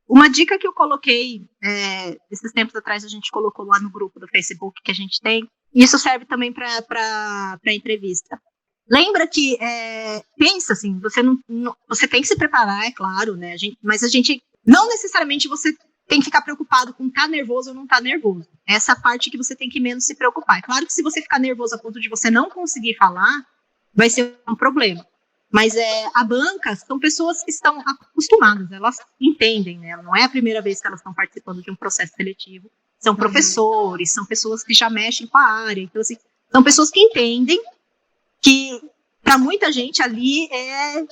Uma dica que eu coloquei, esses tempos atrás a gente colocou lá no grupo do Facebook que a gente tem, e isso serve também para entrevista. Lembra que, pensa assim, você tem que se preparar, é claro, né? Mas a gente, não necessariamente você tem que ficar preocupado com estar nervoso ou não estar nervoso. Essa parte que você tem que menos se preocupar. É claro que se você ficar nervoso a ponto de você não conseguir falar, vai ser um problema. Mas a banca são pessoas que estão acostumadas, elas entendem, né? Não é a primeira vez que elas estão participando de um processo seletivo. São professores, são pessoas que já mexem com a área. Então, assim, são pessoas que entendem que, para muita gente, ali é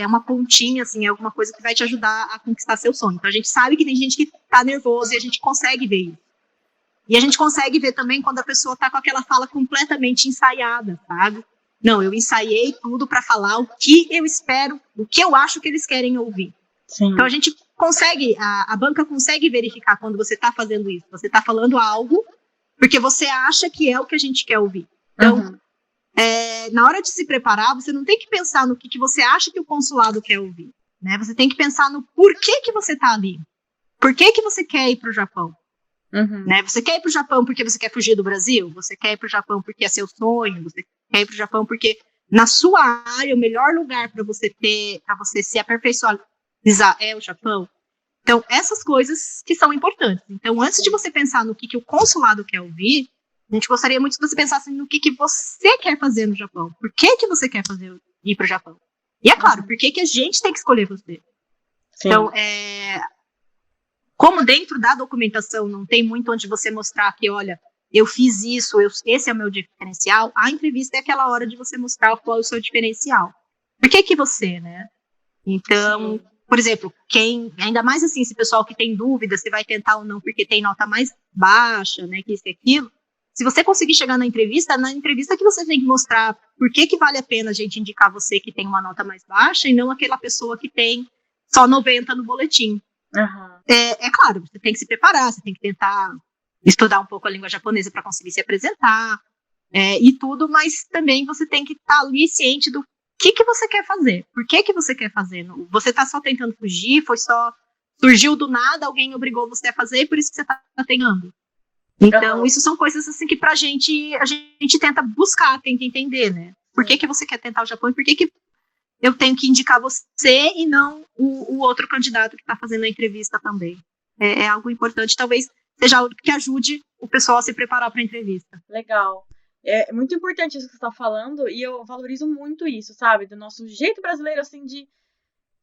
uma pontinha, assim, é alguma coisa que vai te ajudar a conquistar seu sonho. Então, a gente sabe que tem gente que está nervosa e a gente consegue ver isso. E a gente consegue ver também quando a pessoa está com aquela fala completamente ensaiada, sabe? Não, eu ensaiei tudo para falar o que eu espero, o que eu acho que eles querem ouvir. Sim. Então a gente consegue, a banca consegue verificar quando você está fazendo isso. Você está falando algo porque você acha que é o que a gente quer ouvir. Então, na hora de se preparar, você não tem que pensar no que você acha que o consulado quer ouvir, né? Você tem que pensar no porquê que você está ali. Por que você quer ir para o Japão? Né? Você quer ir para o Japão porque você quer fugir do Brasil? Você quer ir para o Japão porque é seu sonho? Você quer ir para o Japão porque na sua área o melhor lugar para você se aperfeiçoar é o Japão? Então, essas coisas que são importantes. Então, antes de você pensar no que o consulado quer ouvir, a gente gostaria muito que você pensasse no que você quer fazer no Japão. Por que você quer ir para o Japão? E é claro, por que a gente tem que escolher você? Sim. Então, como dentro da documentação não tem muito onde você mostrar que, olha, eu fiz isso, esse é o meu diferencial, a entrevista é aquela hora de você mostrar qual é o seu diferencial. Por que você, né? Então, por exemplo, ainda mais assim, esse pessoal que tem dúvida se vai tentar ou não porque tem nota mais baixa, né, que isso e aquilo, se você conseguir chegar na entrevista que você tem que mostrar por que vale a pena a gente indicar você que tem uma nota mais baixa e não aquela pessoa que tem só 90 no boletim. É claro, você tem que se preparar, você tem que tentar estudar um pouco a língua japonesa para conseguir se apresentar e tudo, mas também você tem que estar ali ciente do que você quer fazer, por que você quer fazer. Você está só tentando fugir, surgiu do nada, alguém obrigou você a fazer e por isso que você está tentando. Então, isso são coisas assim que a gente tenta buscar, tenta entender, né? Por que você quer tentar o Japão e por que eu tenho que indicar você e não o outro candidato que está fazendo a entrevista também. É algo importante, talvez seja algo que ajude o pessoal a se preparar para a entrevista. Legal. É muito importante isso que você está falando e eu valorizo muito isso, sabe? Do nosso jeito brasileiro, assim, de,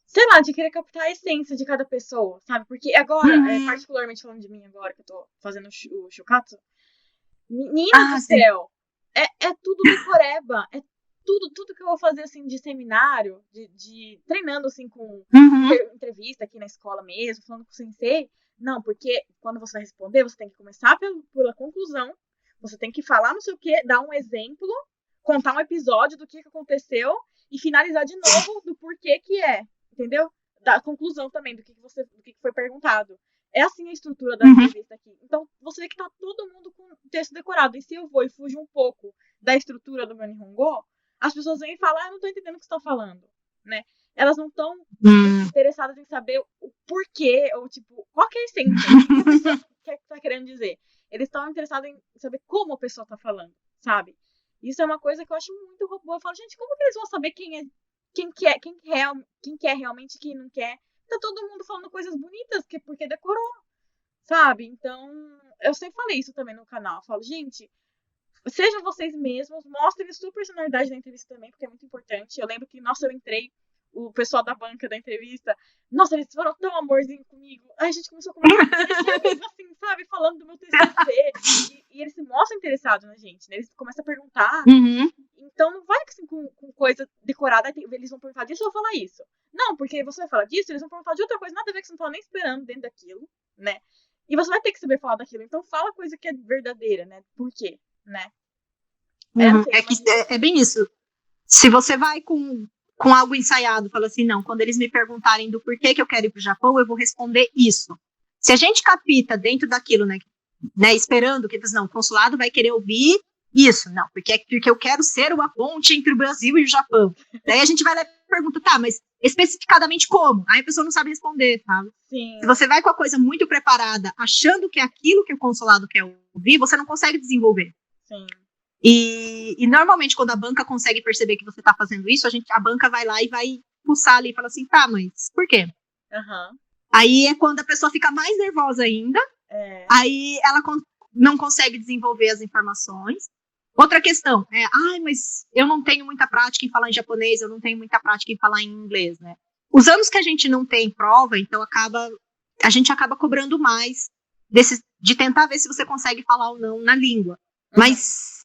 sei lá, de querer captar a essência de cada pessoa, sabe? Porque agora, particularmente falando de mim agora, que eu tô fazendo o shukatsu, menina do céu, é tudo decoreba, tudo que eu vou fazer, assim, de seminário, de treinando, assim, com entrevista aqui na escola mesmo, falando com o sensei. Não, porque quando você vai responder, você tem que começar pela conclusão, você tem que falar não sei o que, dar um exemplo, contar um episódio do que aconteceu e finalizar de novo do porquê que entendeu? Da conclusão também, do que foi perguntado. É assim a estrutura da entrevista aqui. Então, você vê que tá todo mundo com o texto decorado. E se eu vou e fujo um pouco da estrutura do meu Nihongo, as pessoas vêm e falam, não tô entendendo o que você tá falando, né? Elas não estão interessadas em saber o porquê, ou tipo, qual que é a essência, o que a pessoa tá querendo dizer. Eles estão interessados em saber como a pessoa tá falando, sabe? Isso é uma coisa que eu acho muito robô. Eu falo, gente, como que eles vão saber quem quer realmente e quem não quer? Tá todo mundo falando coisas bonitas porque decorou, sabe? Então, eu sempre falei isso também no canal. Eu falo, gente, sejam vocês mesmos, mostrem a sua personalidade na entrevista também, porque é muito importante. Eu lembro que, nossa, eu entrei, o pessoal da banca da entrevista, nossa, eles foram tão amorzinho comigo. Aí a gente começou a conversar, assim, sabe, falando do meu TCC, e eles se mostram interessados na gente, né? Eles começam a perguntar. Então não vai assim, com coisa decorada, eles vão perguntar disso, eu vou falar isso. Não, porque você vai falar disso, eles vão perguntar de outra coisa, nada a ver que você não tá nem esperando dentro daquilo, né? E você vai ter que saber falar daquilo. Então fala coisa que é verdadeira, né? Por quê, né? É bem isso. Se você vai com algo ensaiado, fala assim, não, quando eles me perguntarem do porquê que eu quero ir pro Japão, eu vou responder isso. Se a gente capita dentro daquilo, né esperando que, não, o consulado vai querer ouvir isso, não, porque eu quero ser uma ponte entre o Brasil e o Japão. Daí a gente vai lá e pergunta, tá, mas especificadamente como? Aí a pessoa não sabe responder, sabe? Sim. Se você vai com a coisa muito preparada, achando que é aquilo que o consulado quer ouvir, você não consegue desenvolver. Sim. E normalmente, quando a banca consegue perceber que você está fazendo isso, a banca vai lá e vai pulsar ali e fala assim, tá, mas por quê? Uhum. Aí é quando a pessoa fica mais nervosa ainda, aí ela não consegue desenvolver as informações. Outra questão é, mas eu não tenho muita prática em falar em japonês, eu não tenho muita prática em falar em inglês, né? Os anos que a gente não tem prova, então a gente acaba cobrando mais de tentar ver se você consegue falar ou não na língua. Mas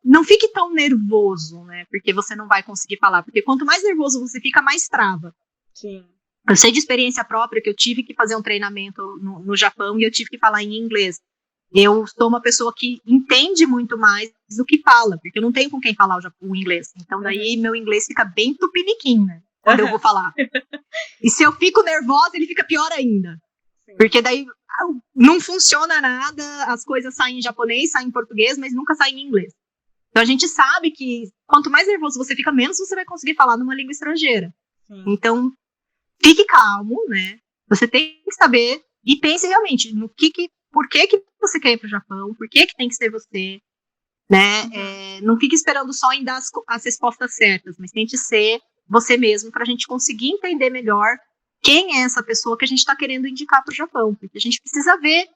não fique tão nervoso, né? Porque você não vai conseguir falar. Porque quanto mais nervoso você fica, mais trava. Sim. Eu sei de experiência própria que eu tive que fazer um treinamento no Japão e eu tive que falar em inglês. Eu sou uma pessoa que entende muito mais do que fala, porque eu não tenho com quem falar o inglês. Então daí meu inglês fica bem tupiniquim, né? Quando eu vou falar. E se eu fico nervosa, ele fica pior ainda. Sim. Porque daí não funciona nada, as coisas saem em japonês, saem em português, mas nunca saem em inglês. Então a gente sabe que quanto mais nervoso você fica, menos você vai conseguir falar numa língua estrangeira. Sim. Então, fique calmo, né? Você tem que saber e pense realmente no por que você quer ir para o Japão, por que tem que ser você, né? Não fique esperando só em dar as respostas certas, mas tente ser você mesmo para a gente conseguir entender melhor quem é essa pessoa que a gente está querendo indicar para o Japão, porque a gente precisa ver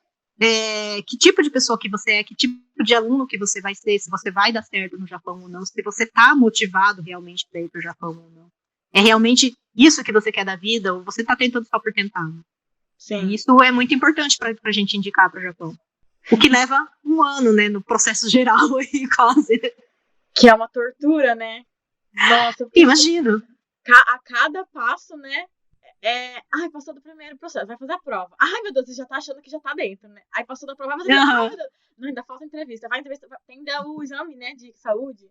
que tipo de pessoa que você é, que tipo de aluno que você vai ser, se você vai dar certo no Japão ou não, se você está motivado realmente para ir para o Japão ou não. É realmente isso que você quer da vida, ou você está tentando só por tentar? Né? Sim. E isso é muito importante para a gente indicar para o Japão. O que leva um ano, né, no processo geral aí, quase. Que é uma tortura, né? Nossa. Imagino. A cada passo, né? Passou do primeiro processo, vai fazer a prova. Ai, meu Deus, você já tá achando que já tá dentro, né? Aí passou da prova, vai fazer ai, meu Deus. Não, ainda falta entrevista. Vai entrevista, tem ainda o exame, né, de saúde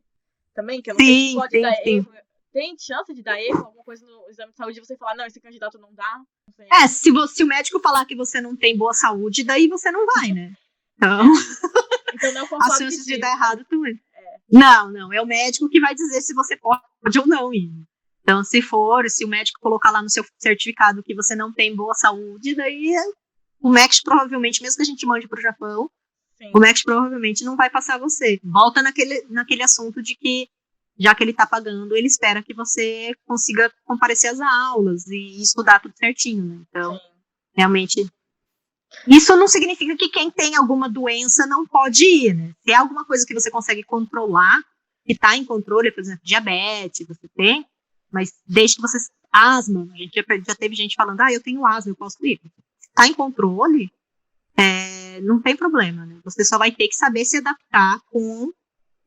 também, que eu não sei se pode dar erro. Tem chance de dar erro, alguma coisa no exame de saúde, e você falar, não, esse candidato não dá? Não sei. Se o médico falar que você não tem boa saúde, daí você não vai, né? Então, então não as chances de dar errado também. Não, é o médico que vai dizer se você pode ou não ir. Então, se o médico colocar lá no seu certificado que você não tem boa saúde, daí o MEC provavelmente, mesmo que a gente mande para o Japão, sim, o MEC provavelmente não vai passar você. Volta naquele assunto de que, já que ele está pagando, ele espera que você consiga comparecer às aulas e estudar tudo certinho, né? Então, sim, realmente, isso não significa que quem tem alguma doença não pode ir, né? Se é alguma coisa que você consegue controlar, que está em controle, por exemplo, diabetes, você tem, mas desde que você... Asma, a gente já teve gente falando, eu tenho asma, eu posso ir. Se está em controle, não tem problema, né? Você só vai ter que saber se adaptar com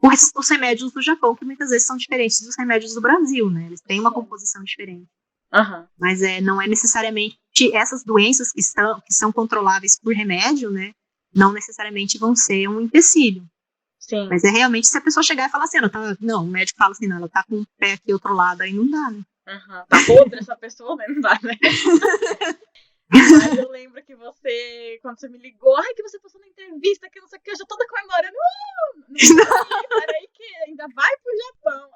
os remédios do Japão, que muitas vezes são diferentes dos remédios do Brasil, né? Eles têm uma composição diferente. Uhum. Mas não é necessariamente essas doenças que são controláveis por remédio, né? Não necessariamente vão ser um empecilho. Sim. Mas realmente se a pessoa chegar e falar assim, o médico fala assim, ela tá com o pé aqui outro lado, aí não dá, né? Uhum. Tá podre essa pessoa, né? Não dá, né? Mas eu lembro que quando você me ligou, que você passou na entrevista, que não sei o que, eu já toda comemorando. Peraí que ainda vai pro Japão.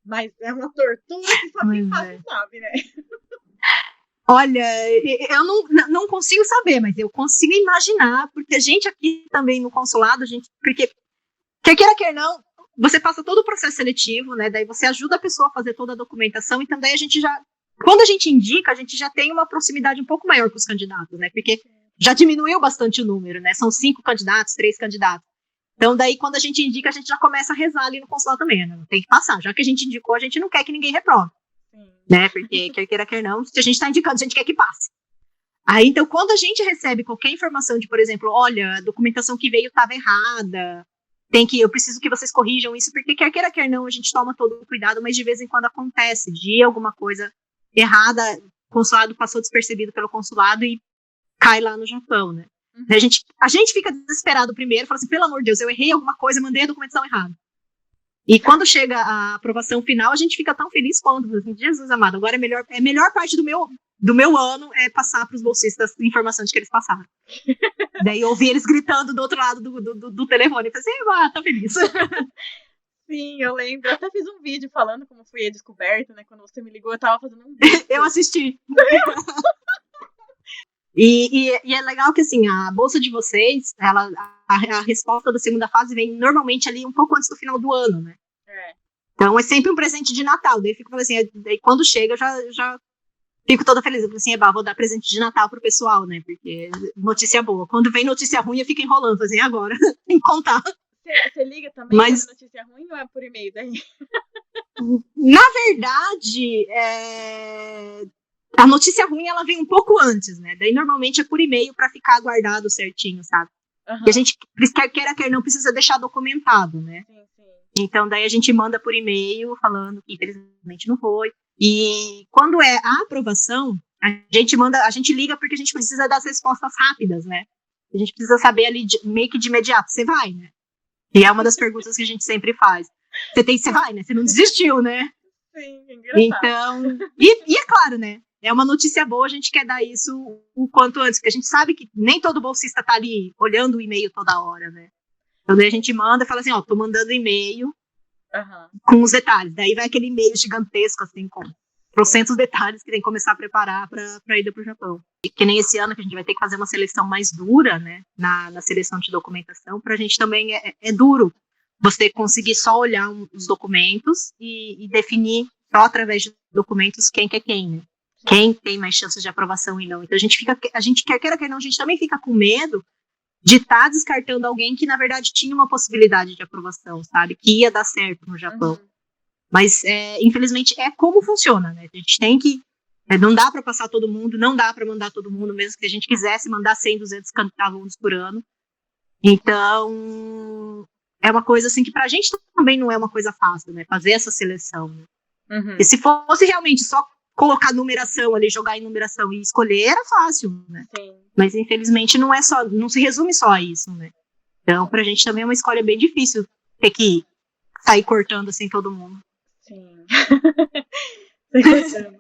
Mas é uma tortura que só quem faz sabe, né? Olha, eu não consigo saber, mas eu consigo imaginar, porque a gente aqui também no consulado, porque quer queira, quer não, você passa todo o processo seletivo, né? Daí você ajuda a pessoa a fazer toda a documentação e também quando a gente indica, a gente já tem uma proximidade um pouco maior com os candidatos, né? Porque já diminuiu bastante o número, né? São 5 candidatos, 3 candidatos. Então, daí, quando a gente indica, a gente já começa a rezar ali no consulado também, né? Tem que passar. Já que a gente indicou, a gente não quer que ninguém reprove. Né? Porque, quer queira, quer não, se a gente está indicando, a gente quer que passe. Aí, então, quando a gente recebe qualquer informação de, por exemplo, olha, a documentação que veio estava errada, eu preciso que vocês corrijam isso, porque quer queira, quer não, a gente toma todo o cuidado, mas de vez em quando acontece de alguma coisa errada, o consulado passou despercebido pelo consulado e cai lá no Japão, né? Uhum. A gente fica desesperado primeiro, fala assim, pelo amor de Deus, eu errei alguma coisa, mandei a documentação errada. E quando chega a aprovação final, a gente fica tão feliz quanto, assim, Jesus amado, agora é a melhor parte do meu ano é passar para os bolsistas a informação de que eles passaram. Daí eu ouvi eles gritando do outro lado do telefone, e falei assim, tá feliz. Sim, eu lembro. Eu até fiz um vídeo falando como foi a descoberta, né? Quando você me ligou, eu tava fazendo um vídeo. Eu assisti. E é legal que, assim, a bolsa de vocês, a resposta da segunda fase vem normalmente ali um pouco antes do final do ano, né? É. Então é sempre um presente de Natal. Daí eu fico falando assim, daí quando chega, eu já fico toda feliz. Eu falo assim, vou dar presente de Natal pro pessoal, né? Porque notícia boa. Quando vem notícia ruim, eu fico enrolando. Assim, agora, tem que contar. Você liga também Mas, quando notícia ruim ou é por e-mail daí? na verdade, a notícia ruim, ela vem um pouco antes, né? Daí, normalmente, é por e-mail para ficar guardado certinho, sabe? Uhum. E a gente, quer não, precisa deixar documentado, né? Sim, sim. Então, daí a gente manda por e-mail falando que, infelizmente, não foi. E quando é a aprovação, a gente liga porque a gente precisa das respostas rápidas, né? A gente precisa saber ali, meio que de imediato, você vai, né? E é uma das perguntas que a gente sempre faz. Você vai, né? Você não desistiu, né? Sim, é engraçado. Então, e é claro, né? É uma notícia boa, a gente quer dar isso o quanto antes, porque a gente sabe que nem todo bolsista tá ali olhando o e-mail toda hora, né? Então daí a gente manda e fala assim, tô mandando e-mail com os detalhes. Daí vai aquele e-mail gigantesco, assim, com trocentos detalhes que tem que começar a preparar para ir para o Japão. E que nem esse ano que a gente vai ter que fazer uma seleção mais dura, né, na seleção de documentação, para a gente também é duro você conseguir só olhar os documentos e definir só através de documentos quem quer quem, né? Quem tem mais chances de aprovação e não. Então a gente quer queira não, a gente também fica com medo de estar descartando alguém que na verdade tinha uma possibilidade de aprovação, sabe, que ia dar certo no Japão. Mas, infelizmente, é como funciona, né? A gente tem que... não dá para passar todo mundo, não dá para mandar todo mundo, mesmo que a gente quisesse mandar 100, 200 alunos por ano. Então, é uma coisa assim que pra gente também não é uma coisa fácil, né? Fazer essa seleção. Né? E se fosse realmente só colocar numeração ali, jogar em numeração e escolher, era fácil, né? Sim. Mas, infelizmente, não se resume só a isso, né? Então, pra gente também é uma escolha bem difícil ter que sair cortando assim todo mundo. Sim. Sei cortando.